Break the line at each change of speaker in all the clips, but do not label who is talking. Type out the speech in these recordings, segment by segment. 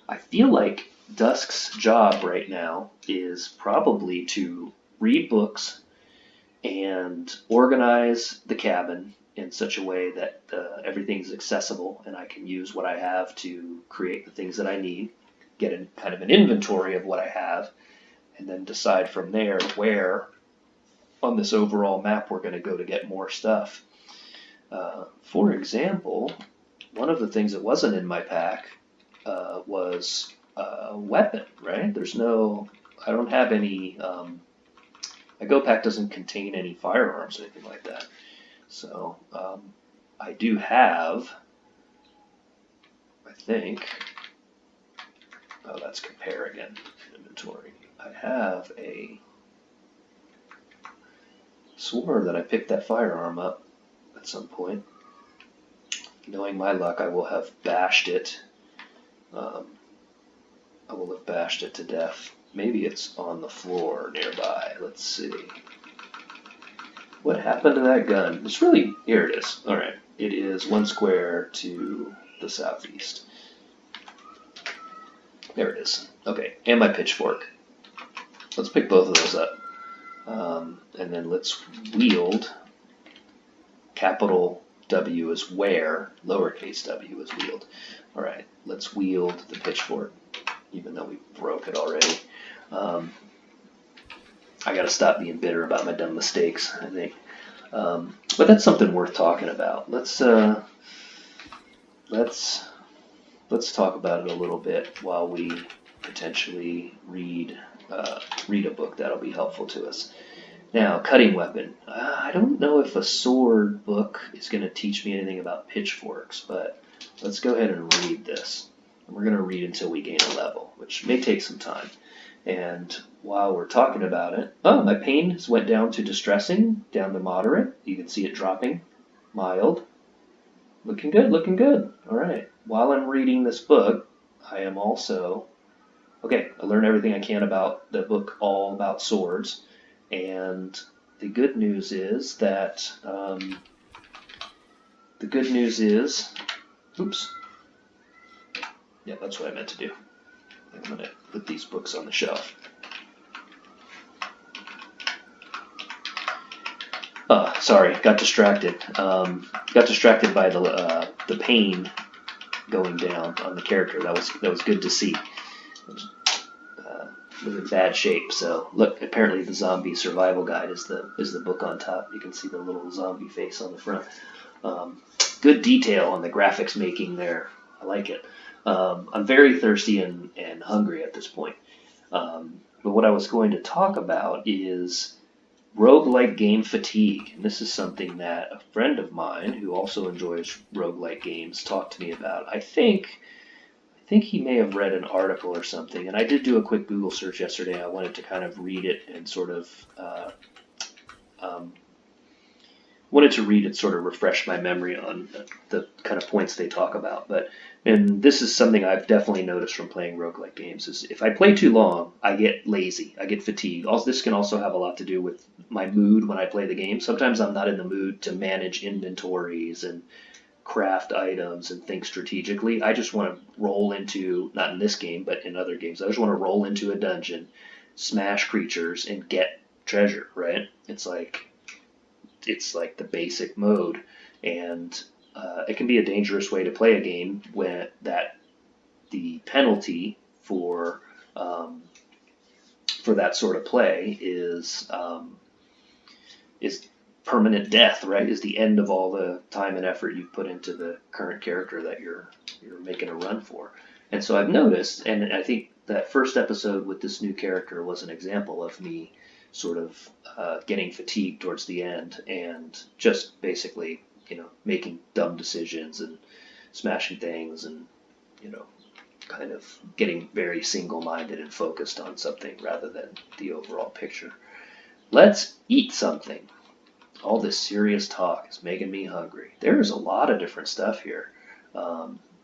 I feel like Dusk's job right now is probably to read books and organize the cabin in such a way that everything's accessible and I can use what I have to create the things that I need, get kind of an inventory of what I have, and then decide from there where on this overall map we're going to go to get more stuff. For example, one of the things that wasn't in my pack was a weapon, right? I don't have any, my Go pack doesn't contain any firearms or anything like that. So I do have, I think, oh, that's compare again, inventory. I have swore that I picked that firearm up at some point. Knowing my luck, I will have bashed it. I will have bashed it to death. Maybe it's on the floor nearby. Let's see. What happened to that gun? It's really, here it is. All right. It is 1 square to the southeast. There it is. Okay, and my pitchfork. Let's pick both of those up. And then let's wield. Capital W is wear, lowercase w is wield. All right, let's wield the pitchfork, even though we broke it already. I got to stop being bitter about my dumb mistakes, I think. But that's something worth talking about. Let's talk about it a little bit while we potentially read a book that'll be helpful to us. Now, cutting weapon. I don't know if a sword book is going to teach me anything about pitchforks, but let's go ahead and read this. And we're going to read until we gain a level, which may take some time. And while we're talking about it, my pain has went down to distressing, down to moderate. You can see it dropping. Mild. Looking good, looking good. All right. While I'm reading this book, I am also, I learned everything I can about the book, all about swords. And the good news is that, oops. Yeah, that's what I meant to do. I'm going to put these books on the shelf. Sorry, got distracted. Got distracted by the pain going down on the character. That was good to see. Was in bad shape. So look, apparently the zombie survival guide is the book on top. You can see the little zombie face on the front. Good detail on the graphics making there. I like it. I'm very thirsty and hungry at this point. But what I was going to talk about is roguelike game fatigue. And this is something that a friend of mine who also enjoys roguelike games talked to me about. I think he may have read an article or something, and I did do a quick Google search yesterday. I wanted to kind of read it and sort of refresh my memory on the kind of points they talk about. And this is something I've definitely noticed from playing roguelike games, is if I play too long, I get lazy, I get fatigued. This can also have a lot to do with my mood when I play the game. Sometimes I'm not in the mood to manage inventories and craft items and think strategically. I just want to roll into, not in this game, but in other games, I just want to roll into a dungeon, smash creatures, and get treasure, right? It's like the basic mode, and it can be a dangerous way to play a game when the penalty for that sort of play is permanent death, right? Is the end of all the time and effort you've put into the current character that you're making a run for. And so I've noticed, and I think that first episode with this new character was an example of me sort of getting fatigued towards the end and just basically, making dumb decisions and smashing things and, kind of getting very single-minded and focused on something rather than the overall picture. Let's eat something. All this serious talk is making me hungry. There's a lot of different stuff here.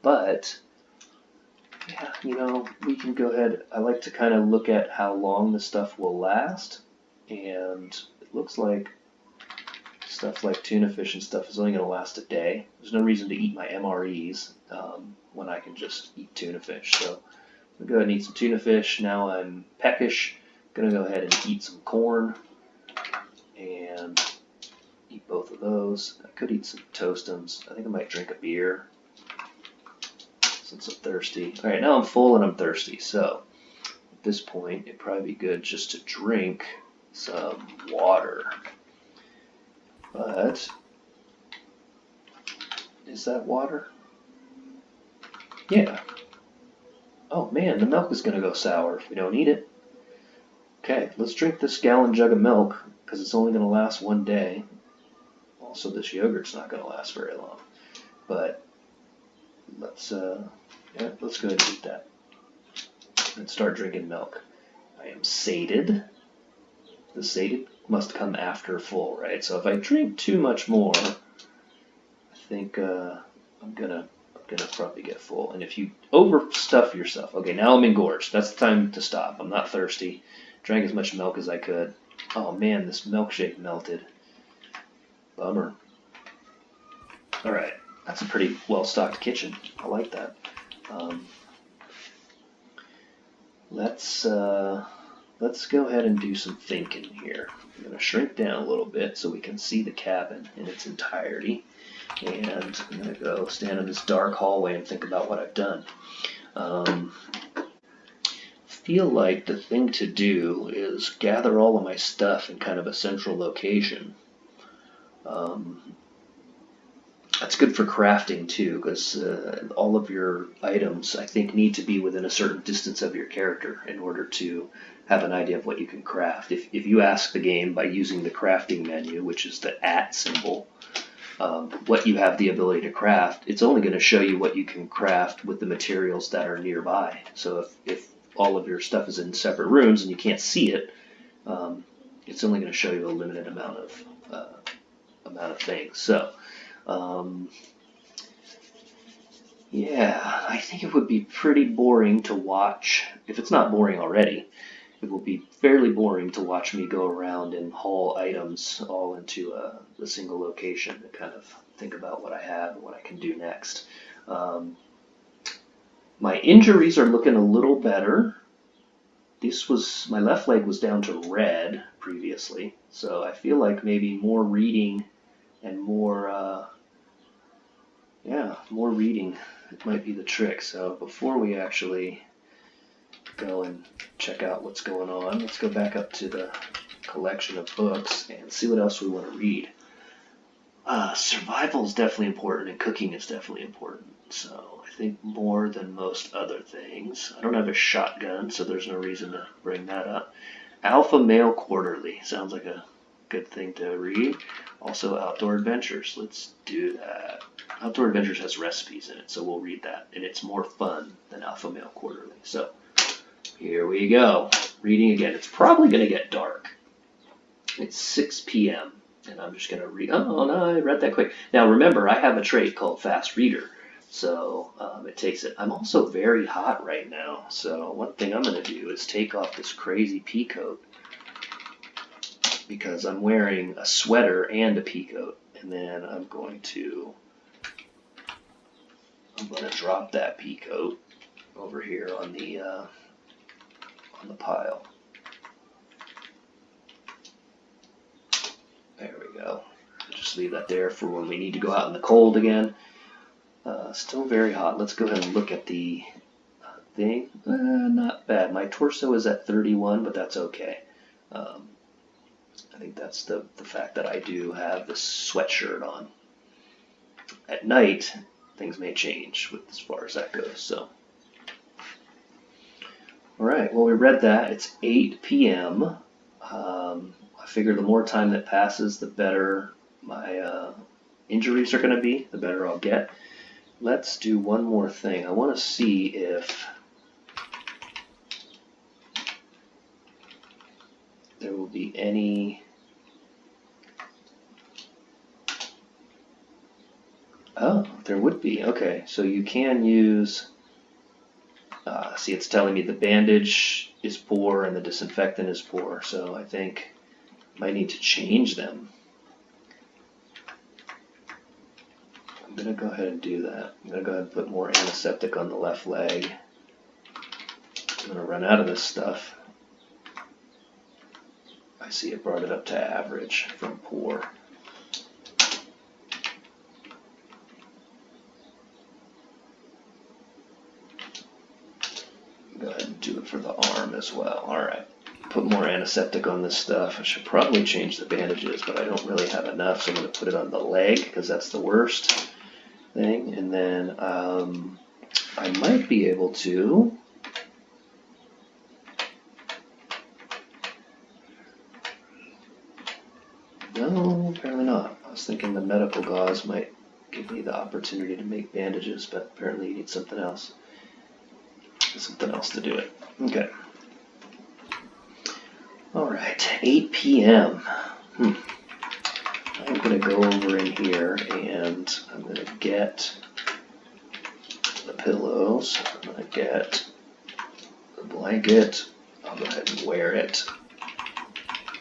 But, yeah, we can go ahead. I like to kind of look at how long the stuff will last. And it looks like stuff like tuna fish and stuff is only going to last a day. There's no reason to eat my MREs when I can just eat tuna fish. So I'll go ahead and eat some tuna fish. Now I'm peckish. Gonna go ahead and eat some corn and eat both of those. I could eat some toastums. I think I might drink a beer since I'm thirsty. All right, now I'm full and I'm thirsty. So at this point, it'd probably be good just to drink some water. But is that water? Yeah. Oh man, the milk is gonna go sour if we don't eat it. Okay, let's drink this gallon jug of milk because it's only gonna last one day. Also, this yogurt's not gonna last very long. But let's go ahead and eat that and start drinking milk. I am sated. The sated must come after full, right? So if I drink too much more, I think I'm gonna probably get full. And if you overstuff yourself, okay, now I'm engorged. That's the time to stop. I'm not thirsty. Drank as much milk as I could. Oh man, this milkshake melted. Bummer. All right, that's a pretty well-stocked kitchen. I like that. Let's go ahead and do some thinking here. I'm going to shrink down a little bit so we can see the cabin in its entirety. And I'm going to go stand in this dark hallway and think about what I've done. Feel like the thing to do is gather all of my stuff in kind of a central location. That's good for crafting too, because all of your items, I think, need to be within a certain distance of your character in order to have an idea of what you can craft. If you ask the game by using the crafting menu, which is the @ symbol, what you have the ability to craft, it's only going to show you what you can craft with the materials that are nearby. So if all of your stuff is in separate rooms and you can't see it, it's only going to show you a limited amount of things. So yeah, I think it would be pretty boring to watch. If it's not boring already, it will be fairly boring to watch me go around and haul items all into a single location to kind of think about what I have and what I can do next. My injuries are looking a little better. My left leg was down to red previously, so I feel like maybe more reading and more reading might be the trick. So before we actually go and check out what's going on, let's go back up to the collection of books and see what else we want to read. Survival is definitely important, and cooking is definitely important. So I think more than most other things. I don't have a shotgun, so there's no reason to bring that up. Alpha Male Quarterly sounds like a good thing to read. Also, Outdoor Adventures. Let's do that. Outdoor Adventures has recipes in it, so we'll read that. And it's more fun than Alpha Male Quarterly. So here we go. Reading again. It's probably going to get dark. It's 6 p.m. and I'm just going to read. Oh, no, I read that quick. Now, remember, I have a trait called Fast Reader. So it takes it. I'm also very hot right now. So one thing I'm going to do is take off this crazy pea coat, because I'm wearing a sweater and a pea coat, and then I'm going to drop that pea coat over here on the pile. There we go. Just leave that there for when we need to go out in the cold again. Still very hot. Let's go ahead and look at the thing. Not bad. My torso is at 31, but that's okay. I think that's the fact that I do have this sweatshirt on. At night, things may change as far as that goes. So, all right. Well, we read that. It's 8 p.m. I figure the more time that passes, the better my injuries are going to be, the better I'll get. Let's do one more thing. I want to see if there will be any... Oh, there would be. Okay, so you can use... see, it's telling me the bandage is poor and the disinfectant is poor, so I think I might need to change them. I'm going to go ahead and do that. I'm going to go ahead and put more antiseptic on the left leg. I'm going to run out of this stuff. I see it brought it up to average from poor. Go ahead and do it for the arm as well. Alright. Put more antiseptic on this stuff. I should probably change the bandages, but I don't really have enough, so I'm going to put it on the leg because that's the worst thing. And then I might be able to no, apparently not. I was thinking the medical gauze might give me the opportunity to make bandages, but apparently you need something else. Something else to do it. Okay. Alright, 8 p.m. I'm going to go over in here and I'm going to get the pillows. I'm going to get the blanket. I'll go ahead and wear it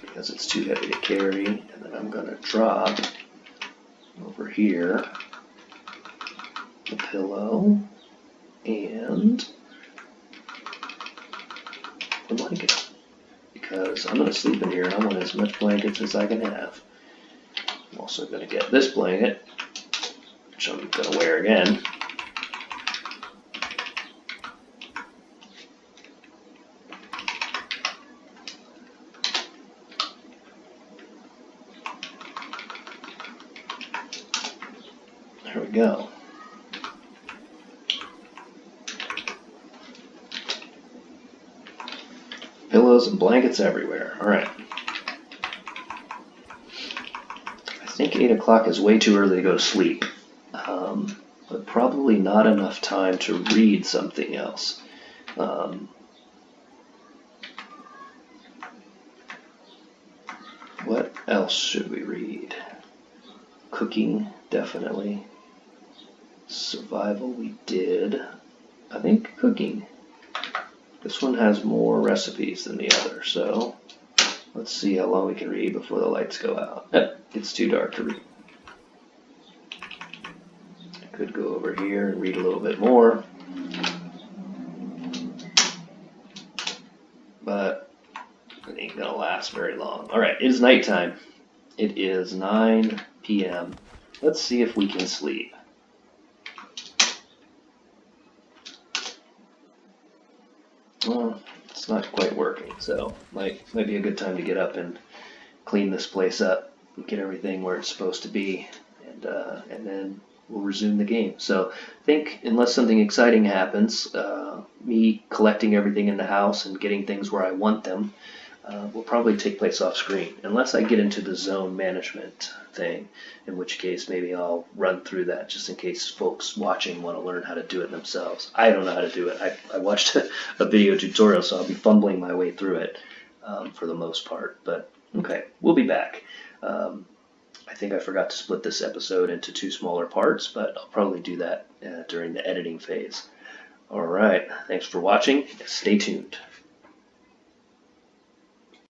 because it's too heavy to carry. And then I'm going to drop over here the pillow and the blanket. Because I'm going to sleep in here and I want as much blankets as I can have. I'm also going to get this blanket, which I'm going to wear again. There we go. Pillows and blankets everywhere. Alright. I think 8 o'clock is way too early to go to sleep. But probably not enough time to read something else. What else should we read? Cooking, definitely. Survival we did. I think cooking. This one has more recipes than the other, so let's see how long we can read before the lights go out. Yep, it's too dark to read. I could go over here and read a little bit more, but it ain't gonna last very long. Alright, it is nighttime. It is 9 p.m. Let's see if we can sleep. Well, it's not quite working, so might be a good time to get up and clean this place up and get everything where it's supposed to be, and then we'll resume the game. So I think unless something exciting happens, me collecting everything in the house and getting things where I want them will probably take place off screen, unless I get into the zone management thing, in which case maybe I'll run through that just in case folks watching want to learn how to do it themselves. I don't know how to do it. I watched a video tutorial, so I'll be fumbling my way through it for the most part. But okay, we'll be back. I think I forgot to split this episode into 2 smaller parts, but I'll probably do that during the editing phase. All right, thanks for watching. Stay tuned.